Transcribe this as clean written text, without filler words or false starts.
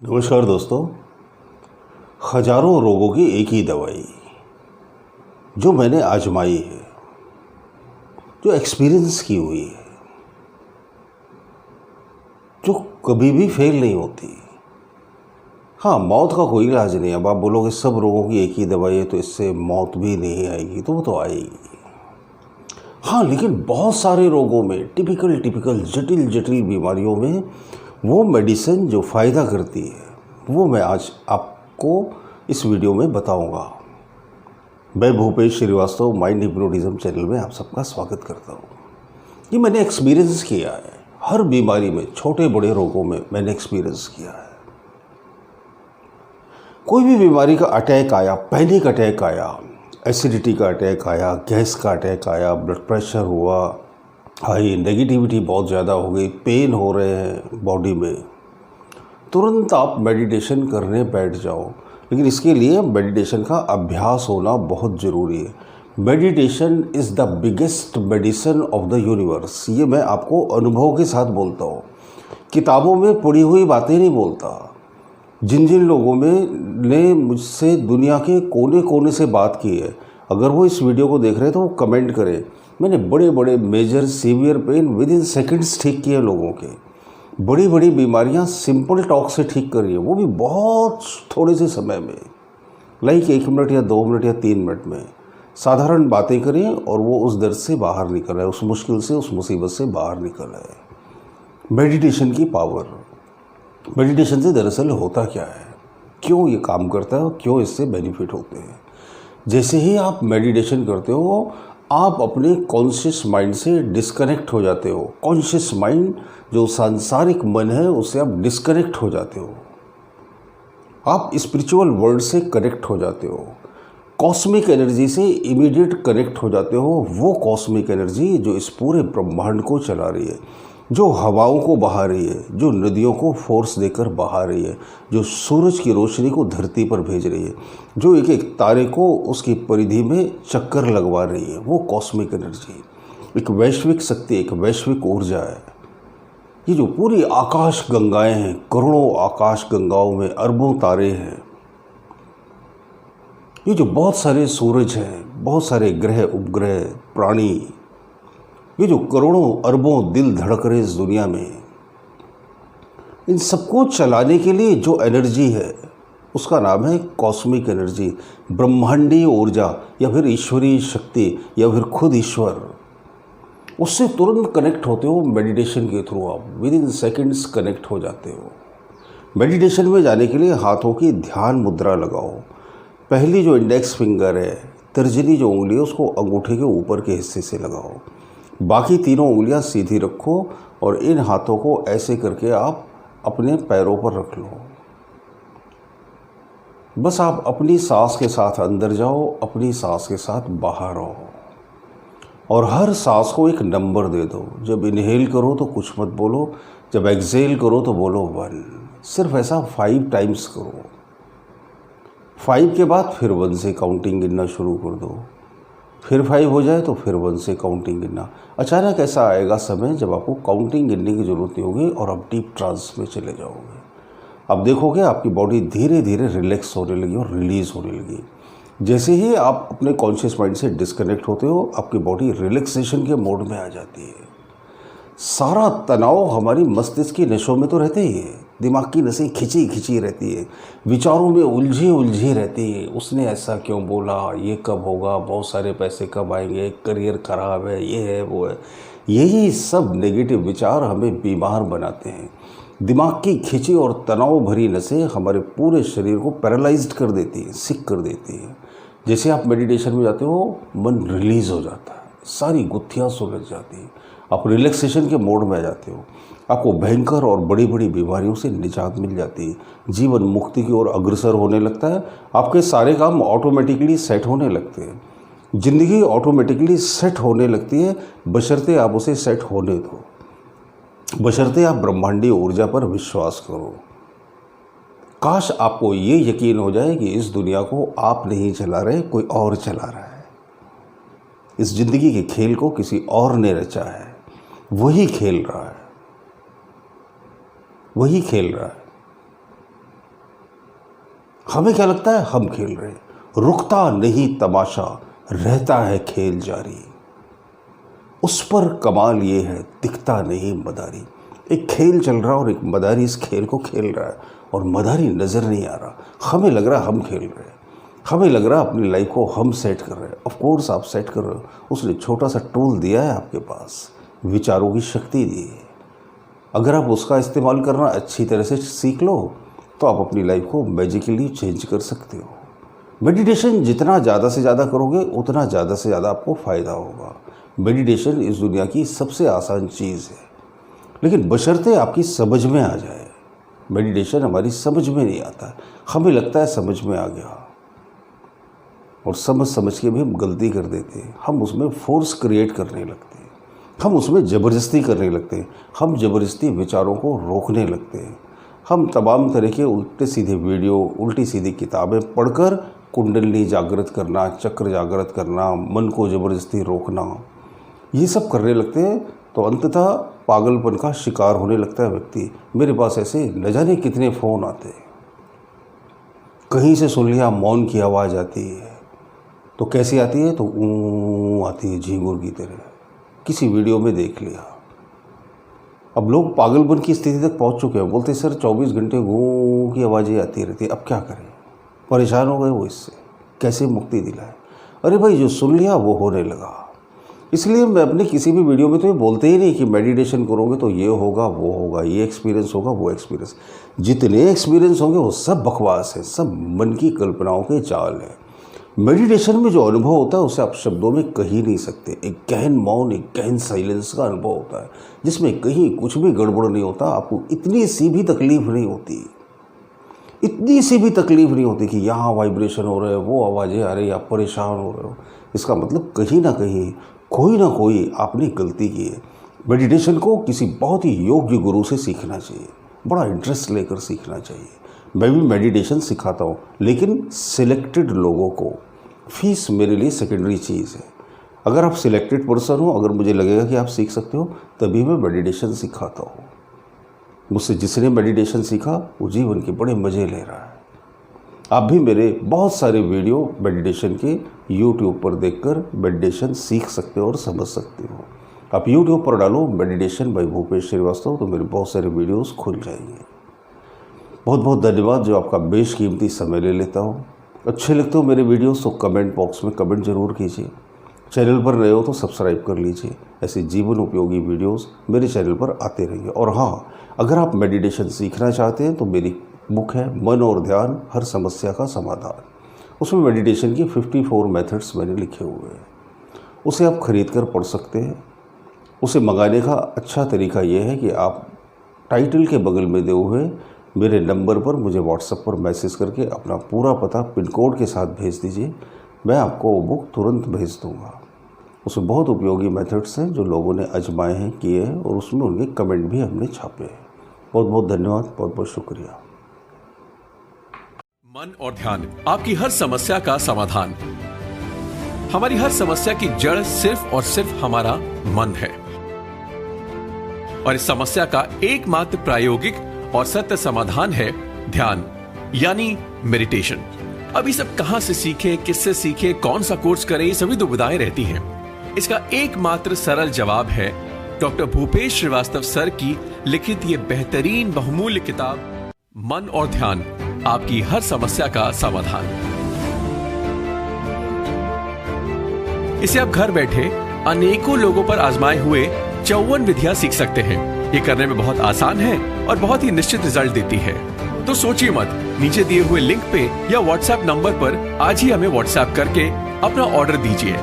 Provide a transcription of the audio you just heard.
नमस्कार दोस्तों। हजारों रोगों की एक ही दवाई जो मैंने आजमाई है, जो एक्सपीरियंस की हुई है, जो कभी भी फेल नहीं होती। हाँ, मौत का कोई इलाज नहीं। अब आप बोलोगे सब रोगों की एक ही दवाई है तो इससे मौत भी नहीं आएगी, तो वो तो आएगी। हाँ, लेकिन बहुत सारे रोगों में, टिपिकल जटिल जटिल बीमारियों में वो मेडिसिन जो फ़ायदा करती है वो मैं आज आपको इस वीडियो में बताऊंगा। मैं Bhupesh Shrivastava mind hypnotism channel में आप सबका स्वागत करता हूँ। ये मैंने एक्सपीरियंस किया है, हर बीमारी में, छोटे बड़े रोगों में मैंने एक्सपीरियंस किया है। कोई भी बीमारी का अटैक आया, पैनिक अटैक आया, एसिडिटी का अटैक आया, गैस का अटैक आया, ब्लड प्रेशर हुआ हाई, नेगेटिविटी बहुत ज़्यादा हो गई, पेन हो रहे हैं बॉडी में, तुरंत आप मेडिटेशन करने बैठ जाओ। लेकिन इसके लिए मेडिटेशन का अभ्यास होना बहुत ज़रूरी है। Meditation is the biggest medicine of the universe. ये मैं आपको अनुभव के साथ बोलता हूँ, किताबों में पढ़ी हुई बातें नहीं बोलता। जिन जिन लोगों ने मुझसे दुनिया के कोने कोने से बात की है, अगर वो इस वीडियो को देख रहे हैं तो वो कमेंट करें। मैंने बड़े बड़े major severe pain within seconds ठीक किए लोगों के, बड़ी बड़ी बीमारियां सिंपल टॉक से ठीक करी है, वो भी बहुत थोड़े से समय में, लाइक 1 मिनट या 2 मिनट या 3 मिनट में साधारण बातें करें और वो उस दर्द से बाहर निकल आए, उस मुश्किल से, उस मुसीबत से बाहर निकल आए। मेडिटेशन की पावर। मेडिटेशन से दरअसल होता क्या है, क्यों ये काम करता है और क्यों इससे बेनिफिट होते हैं। जैसे ही आप मेडिटेशन करते हो, आप अपने कॉन्शियस माइंड से डिस्कनेक्ट हो जाते हो। कॉन्शियस माइंड जो सांसारिक मन है उससे आप डिस्कनेक्ट हो जाते हो, आप स्पिरिचुअल वर्ल्ड से कनेक्ट हो जाते हो, कॉस्मिक एनर्जी से इमीडिएट कनेक्ट हो जाते हो। वो कॉस्मिक एनर्जी जो इस पूरे ब्रह्मांड को चला रही है, जो हवाओं को बहा रही है, जो नदियों को फोर्स देकर बहा रही है, जो सूरज की रोशनी को धरती पर भेज रही है, जो एक एक तारे को उसकी परिधि में चक्कर लगवा रही है, वो कॉस्मिक एनर्जी एक वैश्विक शक्ति, एक वैश्विक ऊर्जा है। ये जो पूरी आकाश गंगाएं हैं, करोड़ों आकाश गंगाओं में अरबों तारे हैं, ये जो बहुत सारे सूरज हैं, बहुत सारे ग्रह उपग्रह प्राणी, ये जो करोड़ों अरबों दिल धड़क रहे इस दुनिया में, इन सबको चलाने के लिए जो एनर्जी है उसका नाम है कॉस्मिक एनर्जी, ब्रह्मांडीय ऊर्जा, या फिर ईश्वरीय शक्ति, या फिर खुद ईश्वर। उससे तुरंत कनेक्ट होते हो मेडिटेशन के थ्रू। आप विद इन सेकेंड्स कनेक्ट हो जाते हो। मेडिटेशन में जाने के लिए हाथों की ध्यान मुद्रा लगाओ। पहली जो इंडेक्स फिंगर है, तर्जनी जो उंगली है, उसको अंगूठे के ऊपर के हिस्से से लगाओ। बाकी तीनों उंगलियां सीधी रखो और इन हाथों को ऐसे करके आप अपने पैरों पर रख लो। बस आप अपनी सांस के साथ अंदर जाओ, अपनी सांस के साथ बाहर आओ, और हर सांस को एक नंबर दे दो। जब इनहेल करो तो कुछ मत बोलो, जब एक्सहेल करो तो बोलो 1। सिर्फ ऐसा 5 टाइम्स करो। 5 के बाद फिर 1 से काउंटिंग गिनना शुरू कर दो। फिर 5 हो जाए तो फिर 1 से काउंटिंग गिनना। अचानक ऐसा आएगा समय जब आपको काउंटिंग गिनने की ज़रूरत नहीं होगी और आप डीप ट्रांस में चले जाओगे। अब देखोगे आपकी बॉडी धीरे धीरे रिलैक्स होने लगी और रिलीज़ होने लगी। जैसे ही आप अपने कॉन्शियस माइंड से डिस्कनेक्ट होते हो, आपकी बॉडी रिलैक्सेशन के मोड में आ जाती है। सारा तनाव हमारी मस्तिष्क की नसों में तो रहते ही है, दिमाग की नसें खिंची खिंची रहती है, विचारों में उलझी उलझी रहती है। उसने ऐसा क्यों बोला, ये कब होगा, बहुत सारे पैसे कब आएंगे, करियर ख़राब है, ये है वो है। यही सब नेगेटिव विचार हमें बीमार बनाते हैं। दिमाग की खिंची और तनाव भरी नसें हमारे पूरे शरीर को पैरालाइज्ड कर देती है, सिक कर देती है। जैसे आप मेडिटेशन में जाते हो, मन रिलीज़ हो जाता है, सारी गुत्थियाँ सुलझ जाती हैं, आप रिलैक्सेशन के मोड में आ जाते हो। आपको भयंकर और बड़ी बड़ी बीमारियों से निजात मिल जाती है, जीवन मुक्ति की ओर अग्रसर होने लगता है। आपके सारे काम ऑटोमेटिकली सेट होने लगते हैं। ज़िंदगी ऑटोमेटिकली सेट होने लगती है, बशर्ते आप उसे सेट होने दो, बशर्ते आप ब्रह्मांडीय ऊर्जा पर विश्वास करो। काश आपको ये यकीन हो जाए कि इस दुनिया को आप नहीं चला रहे, कोई और चला रहा है। इस ज़िंदगी के खेल को किसी और ने रचा है, वही खेल रहा है, वही खेल रहा है। हमें क्या लगता है हम खेल रहे हैं, रुकता नहीं तमाशा, रहता है खेल जारी। उस पर कमाल ये है, दिखता नहीं मदारी। एक खेल चल रहा और एक मदारी इस खेल को खेल रहा है और मदारी नज़र नहीं आ रहा। हमें लग रहा हम खेल रहे हैं, हमें लग रहा अपनी लाइफ को हम सेट कर रहे हैं। ऑफ कोर्स आप सेट कर रहे हो, उसने छोटा सा टूल दिया है आपके पास, विचारों की शक्ति दी है। अगर आप उसका इस्तेमाल करना अच्छी तरह से सीख लो तो आप अपनी लाइफ को मैजिकली चेंज कर सकते हो। मेडिटेशन जितना ज़्यादा से ज़्यादा करोगे उतना ज़्यादा से ज़्यादा आपको फ़ायदा होगा। मेडिटेशन इस दुनिया की सबसे आसान चीज़ है, लेकिन बशर्ते आपकी समझ में आ जाए। मेडिटेशन हमारी समझ में नहीं आता, हमें लगता है समझ में आ गया, और समझ के भी हम गलती कर देते हैं। हम उसमें फोर्स क्रिएट करने लगते हैं, हम उसमें ज़बरदस्ती करने लगते हैं, हम ज़बरदस्ती विचारों को रोकने लगते हैं। हम तमाम तरह के उल्टे सीधे वीडियो, उल्टी सीधी किताबें पढ़कर कुंडली जागृत करना, चक्र जागृत करना, मन को ज़बरदस्ती रोकना, ये सब करने लगते हैं। तो अंततः पागलपन का शिकार होने लगता है व्यक्ति। मेरे पास ऐसे न जाने कितने फ़ोन आते हैं, कहीं से सुन लिया मौन की आवाज़ आती है, तो कैसी आती है, तो ऊँ आती है झींगुर की तरह, किसी वीडियो में देख लिया। अब लोग पागलपन की स्थिति तक पहुंच चुके हैं, बोलते सर 24 घंटे गूँ की आवाज़ें आती रहती है, अब क्या करें, परेशान हो गए वो, इससे कैसे मुक्ति दिलाए। अरे भाई जो सुन लिया वो होने लगा। इसलिए मैं अपने किसी भी वीडियो में तो ये बोलते ही नहीं कि मेडिटेशन करोगे तो ये होगा वो होगा, ये एक्सपीरियंस होगा वो एक्सपीरियंस। जितने एक्सपीरियंस होंगे वो सब बकवास है, सब मन की कल्पनाओं के जाल है। मेडिटेशन में जो अनुभव होता है उसे आप शब्दों में कह ही नहीं सकते। एक गहन मौन, एक गहन साइलेंस का अनुभव होता है, जिसमें कहीं कुछ भी गड़बड़ नहीं होता। आपको इतनी सी भी तकलीफ नहीं होती, इतनी सी भी तकलीफ नहीं होती कि यहाँ वाइब्रेशन हो रहा है, वो आवाज़ें आ रही है, आप परेशान हो रहे हो। इसका मतलब कहीं ना कहीं कोई ना कोई आपने गलती की है। मेडिटेशन को किसी बहुत ही योग्य गुरु से सीखना चाहिए, बड़ा इंटरेस्ट लेकर सीखना चाहिए। मैं भी मेडिटेशन सिखाता हूँ, लेकिन सिलेक्टेड लोगों को। फीस मेरे लिए सेकेंडरी चीज़ है। अगर आप सिलेक्टेड पर्सन हो, अगर मुझे लगेगा कि आप सीख सकते हो, तभी मैं मेडिटेशन सिखाता हूँ। मुझसे जिसने मेडिटेशन सीखा वो जीवन के बड़े मज़े ले रहा है। आप भी मेरे बहुत सारे वीडियो मेडिटेशन के YouTube पर देखकर मेडिटेशन सीख सकते हो और समझ सकते हो। आप YouTube पर डालो मेडिटेशन बाय भूपेश श्रीवास्तव, तो मेरे बहुत सारे वीडियोस खुल जाएंगे। बहुत बहुत धन्यवाद जो आपका बेशकीमती समय ले लेता हूँ। अच्छे लगते हो मेरे वीडियोस तो कमेंट बॉक्स में कमेंट ज़रूर कीजिए। चैनल पर नए हो तो सब्सक्राइब कर लीजिए। ऐसे जीवन उपयोगी वीडियोस मेरे चैनल पर आते रहेंगे। और हाँ, अगर आप मेडिटेशन सीखना चाहते हैं तो मेरी बुक है मन और ध्यान, हर समस्या का समाधान। उसमें मेडिटेशन की 54 मेथड्स मैंने लिखे हुए हैं, उसे आप खरीद कर पढ़ सकते हैं। उसे मंगाने का अच्छा तरीका यह है कि आप टाइटल के बगल में दिए हुए मेरे नंबर पर मुझे व्हाट्सएप पर मैसेज करके अपना पूरा पता पिन कोड के साथ भेज दीजिए। मैं आपको वो बुक तुरंत भेज दूँगा। उसमें बहुत उपयोगी मेथड्स हैं जो लोगों ने आजमाए हैं, किए हैं, और उसमें उनके कमेंट भी हमने छापे हैं। बहुत बहुत धन्यवाद, बहुत बहुत शुक्रिया। मन और ध्यान, आपकी हर समस्या का समाधान। हमारी हर समस्या की जड़ सिर्फ और सिर्फ हमारा मन है, और इस समस्या का एकमात्र प्रायोगिक और सत्य समाधान है ध्यान, यानी मेडिटेशन। अब ये सब कहां से सीखे, किससे सीखे, कौन सा कोर्स करें, ये सभी दुविधाएं रहती हैं। इसका एकमात्र सरल जवाब है डॉक्टर भूपेश श्रीवास्तव सर की लिखित ये बेहतरीन बहुमूल्य किताब मन और ध्यान, आपकी हर समस्या का समाधान। इसे आप घर बैठे अनेकों लोगों पर आजमाए हुए 54 विधियां सीख सकते हैं। ये करने में बहुत आसान है और बहुत ही निश्चित रिजल्ट देती है। तो सोचिए मत, नीचे दिए हुए लिंक पे या व्हाट्सएप नंबर पर आज ही हमें व्हाट्सएप करके अपना ऑर्डर दीजिए।